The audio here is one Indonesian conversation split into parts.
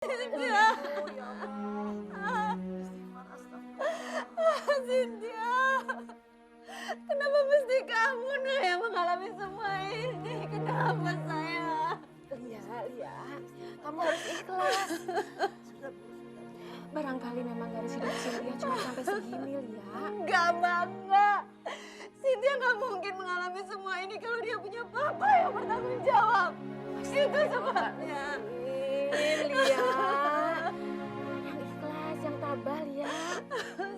Cynthia. Cynthia. Kenapa mesti kamu Nah yang mengalami semua ini? Kenapa saya? Lia, kamu harus ikhlas. Barangkali memang garis hidup Cynthia cuma sampai segini, Lia. Enggak, Mbak. Cynthia nggak mungkin mengalami semua ini kalau dia punya papa yang bertanggung jawab. Itu sebabnya. Lia, yang ikhlas, yang tabah, Lia.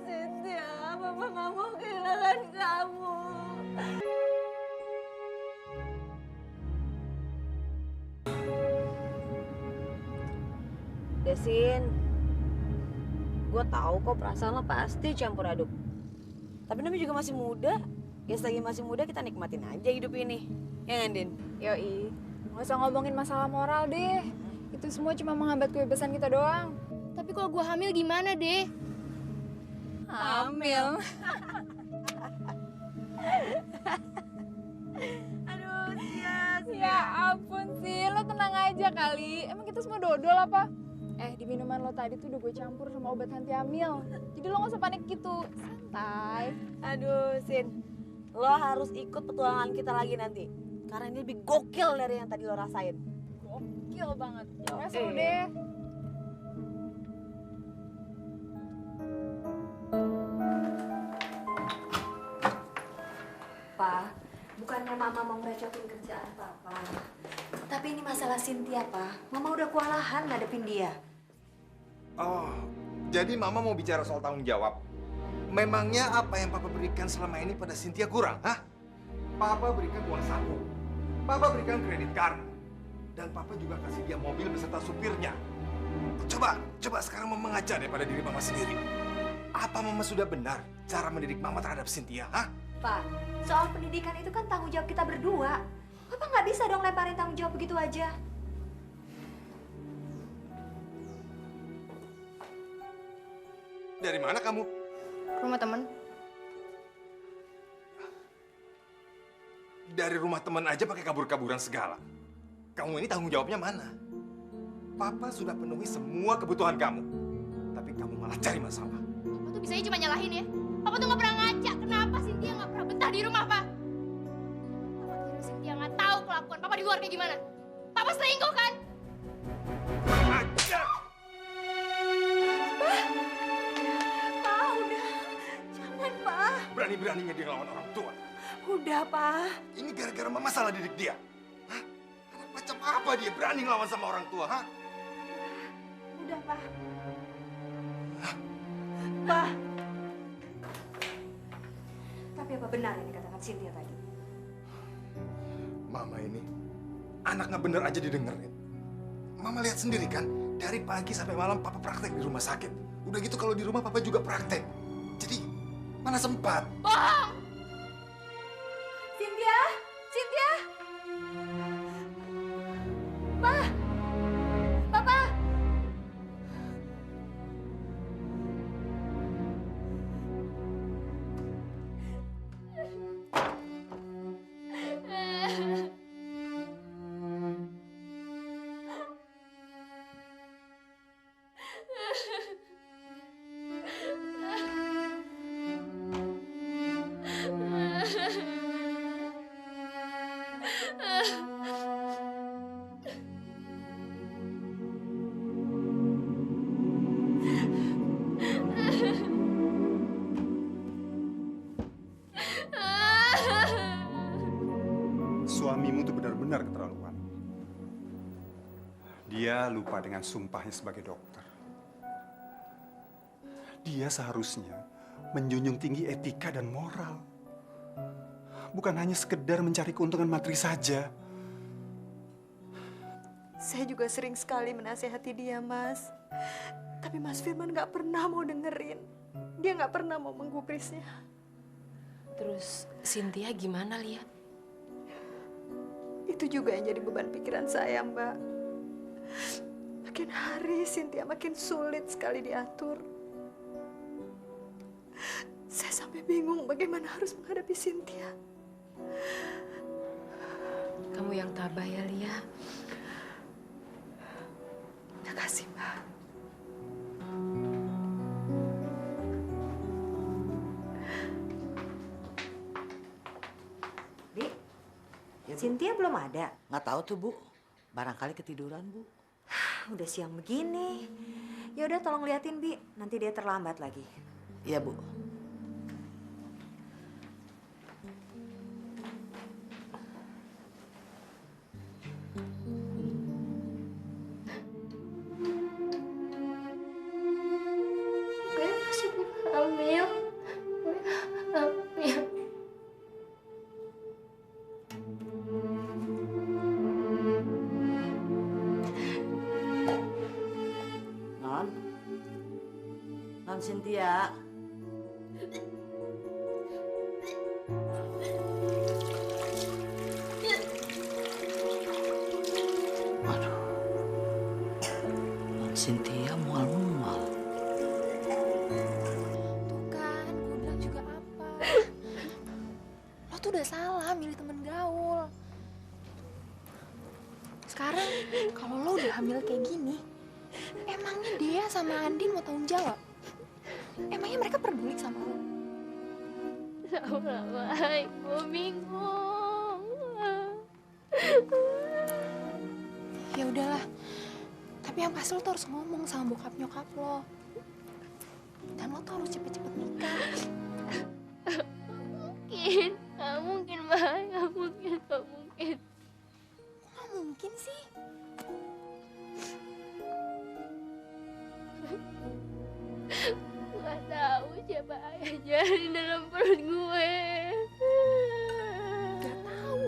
Cynthia, Mama nggak mau kehilangan kamu. Desin, gue tahu kok perasaan lo pasti campur aduk. Tapi namanya juga masih muda. Ya selagi masih muda kita nikmatin aja hidup ini. Ya kan, Din? Yoi, nggak usah ngomongin masalah moral deh. Itu semua cuma menghambat kebebasan kita doang. Tapi kalau gue hamil gimana deh? Hamil. Aduh, Sia. Ya ampun sih, lo tenang aja kali. Emang kita semua dodol apa? Di minuman lo tadi tuh udah gue campur sama obat anti hamil. Jadi lo gak usah panik gitu, santai. Aduh, Sin. Lo harus ikut petualangan kita lagi nanti. Karena ini lebih gokil dari yang tadi lo rasain. Gokil banget. Yo, Seru deh. Pak, bukannya Mama mau ngerecokin kerjaan Papa. Tapi ini masalah Cynthia, Pak. Mama udah kewalahan ngadepin dia. Oh, jadi Mama mau bicara soal tanggung jawab. Memangnya apa yang Papa berikan selama ini pada Cynthia kurang, hah? Papa berikan uang saku. Papa berikan kredit card. Dan Papa juga kasih dia mobil beserta supirnya. Coba sekarang Mama ngaca deh pada diri Mama sendiri. Apa Mama sudah benar cara mendidik Mama terhadap Cynthia, hah? Pak, soal pendidikan itu kan tanggung jawab kita berdua. Papa nggak bisa dong lemparin tanggung jawab begitu aja. Dari mana kamu? Rumah temen. Dari rumah teman aja pakai kabur-kaburan segala. Kamu ini tanggung jawabnya mana? Papa sudah penuhi semua kebutuhan kamu. Tapi kamu malah cari masalah. Papa tuh bisanya cuma nyalahin ya. Papa tuh nggak pernah ngaca. Kenapa Cynthia nggak pernah betah di rumah, Pak? Papa kira Cynthia nggak tahu kelakuan Papa di luar kayak gimana. Papa selingkuh kan? Aja! Pak, udah. Jangan, Pak. Berani-beraninya dia ngelawan orang tua. Udah, Pak. Ini gara-gara Mama salah didik dia. Hah? Anak macam apa dia berani ngelawan sama orang tua, hah? Udah, Pak. Pak. Tapi apa benar yang dikatakan Cynthia tadi? Mama ini, anak nggak bener aja didengerin. Mama lihat sendiri kan, dari pagi sampai malam Papa praktek di rumah sakit. Udah gitu kalau di rumah Papa juga praktek. Jadi, mana sempat? Bohong! Cynthia! Cynthia! Pak! Papa! Suamimu itu benar-benar keterlaluan. Dia lupa dengan sumpahnya sebagai dokter. Dia seharusnya menjunjung tinggi etika dan moral. Bukan hanya sekedar mencari keuntungan materi saja. Saya juga sering sekali menasehati dia, Mas. Tapi Mas Firman nggak pernah mau dengerin. Dia nggak pernah mau menggubrisnya. Terus Cynthia gimana, Lia? Itu juga yang jadi beban pikiran saya, Mbak. Makin hari Cynthia makin sulit sekali diatur. Saya sampai bingung bagaimana harus menghadapi Cynthia. Kamu yang tabah ya, Lia. Makasih, Mbak. Bi, Cynthia belum ada? Nggak tahu tuh, Bu. Barangkali ketiduran, Bu. Udah siang begini. Ya udah tolong liatin, Bi. Nanti dia terlambat lagi. Iya, Bu. Gue masih hamil. Gue hamil. Non. Non Cynthia. Waduh. Non Cynthia mual-mual. Tuh kan, gue bilang juga apa. Lo tuh udah salah milih temen gaul. Sekarang kalau lo udah hamil kayak gini, emangnya dia sama Andin mau tanggung jawab? Emangnya mereka peduli sama lo? Sama baik, gue bingung. Ya udahlah. Tapi yang pasti lo tuh harus ngomong sama bokap nyokap lo. Dan lo tuh harus cepet-cepet nikah. Gak mungkin, Mbak. Gak mungkin. Kok nggak mungkin sih? Gak tahu siapa ayahnya di dalam perut gue. Gak tahu.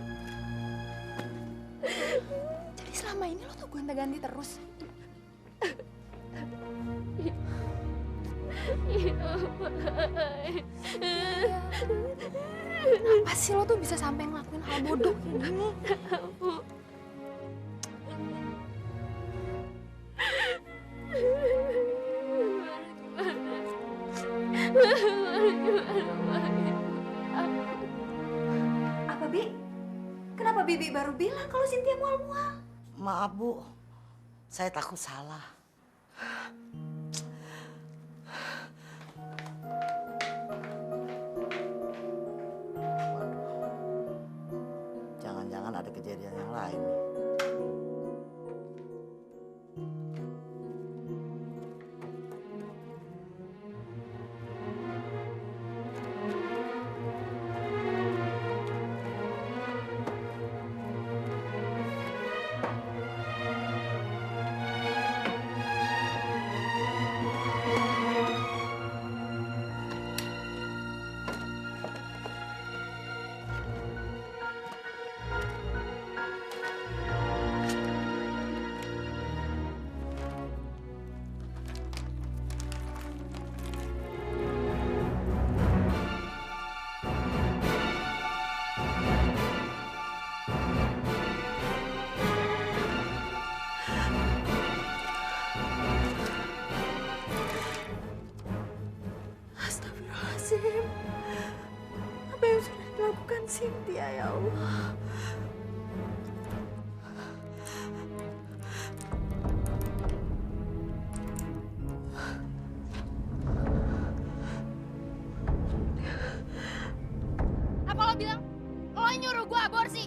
Jadi selama ini lo tuh gonta-ganti terus. Kenapa sih lo tuh bisa sampai ngelakuin hal bodoh kayak gini? Apa, Bi? Kenapa Bibi baru bilang kalau Cynthia mual-mual? Maaf, Bu. Saya takut salah. Waduh. Jangan-jangan ada kejadian yang lain nih. Astagfirullahaladzim. Apa yang sudah dilakukan Cynthia, ya Allah? Apa lo bilang? Lo nyuruh gue aborsi?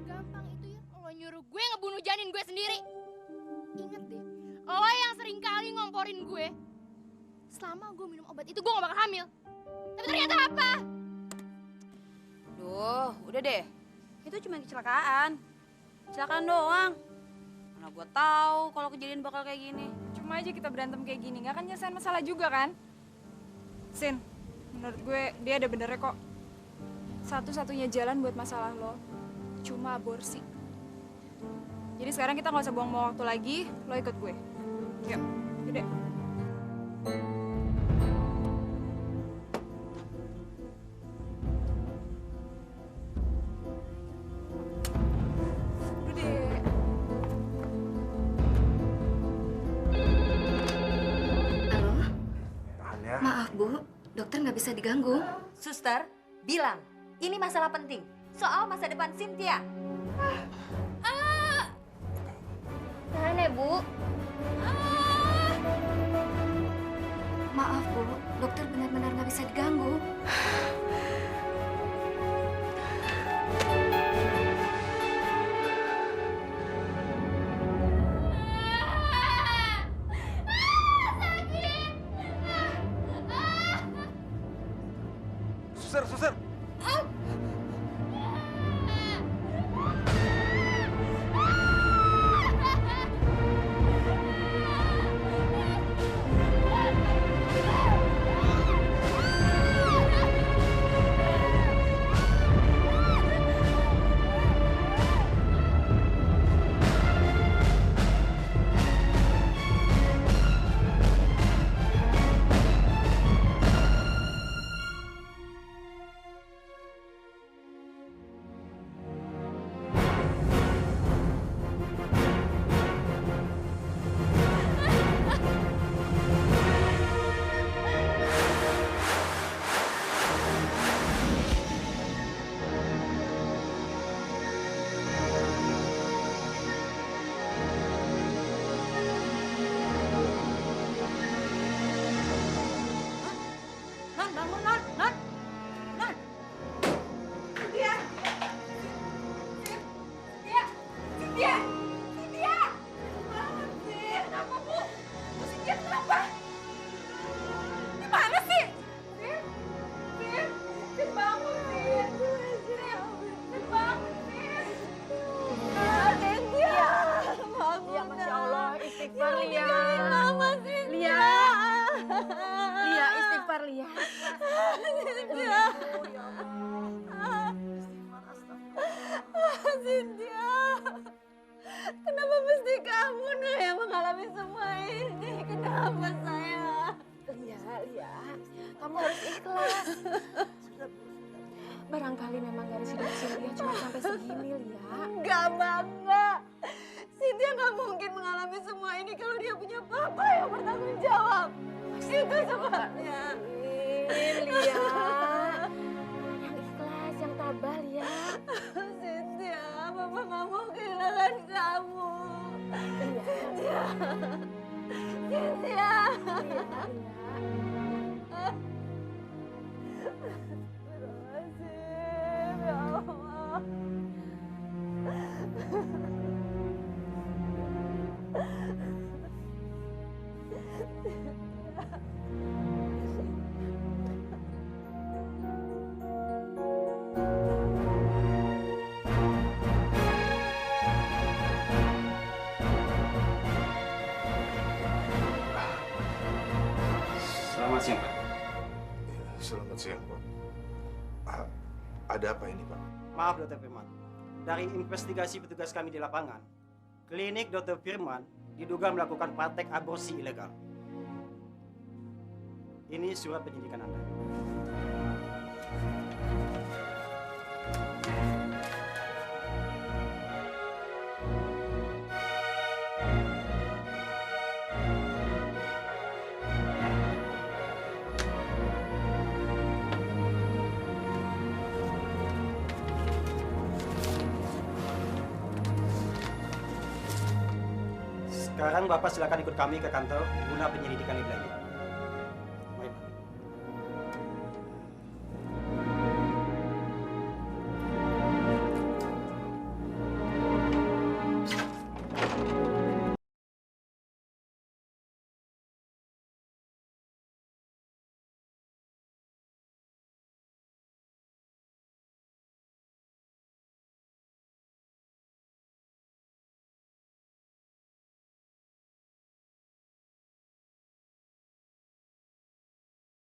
Segampang itu ya, lo nyuruh gue ngebunuh janin gue sendiri. Ingat deh, lo yang sering kali ngomporin gue. Selama gue minum obat itu gue gak bakal hamil. Tapi ternyata apa? Duh, udah deh. Itu cuma kecelakaan. Kecelakaan doang. Mana gue tahu kalau kejadian bakal kayak gini. Cuma aja kita berantem kayak gini, nggak akan nyelesain masalah juga kan? Sin, menurut gue dia ada benernya kok. Satu-satunya jalan buat masalah lo cuma aborsi. Jadi sekarang kita nggak usah buang-buang waktu lagi, lo ikut gue. Yuk, yaudah. Udah deh. Halo, Tanya. maaf Bu, dokter nggak bisa diganggu. Suster, bilang ini masalah penting soal masa depan Cynthia. Mana, Bu? suster. Non, bangun, Non. Non. Non. Cynthia! Cynthia! Cynthia! Kenapa, Bu? Cynthia, kenapa? Gimana sih? Sin, bangun, Sin. Sin, bangun, Sin. Cynthia, bangun. Ya, Masya Allah, istighfar, Lia. Mama, Cynthia. Lia. Lia, istighfar, Lia. Cynthia. Cynthia. Kenapa mesti kamu Nah yang mengalami semua ini? Kenapa saya? Lia, kamu harus ikhlas. Barangkali memang garis hidup Cynthia cuma sampai segini, Lia. Enggak, bangga. Cynthia nggak mungkin mengalami semua ini kalau dia punya papa yang bertanggung jawab. Itu sebabnya. Lia, yang ikhlas, yang tabah, Lia. Cynthia, mama nggak mau kehilangan kamu. Cynthia. Cynthia. Astagfirullahaladzim, ya Allah. Selamat siang, Pak. Selamat siang, Pak. Ada apa ini, Pak? Maaf, Dr. Firman. Dari investigasi petugas kami di lapangan, klinik Dr. Firman diduga melakukan praktek aborsi ilegal. Ini surat penyidikan Anda. Sekarang Bapak silakan ikut kami ke kantor guna penyelidikan lebih lanjut.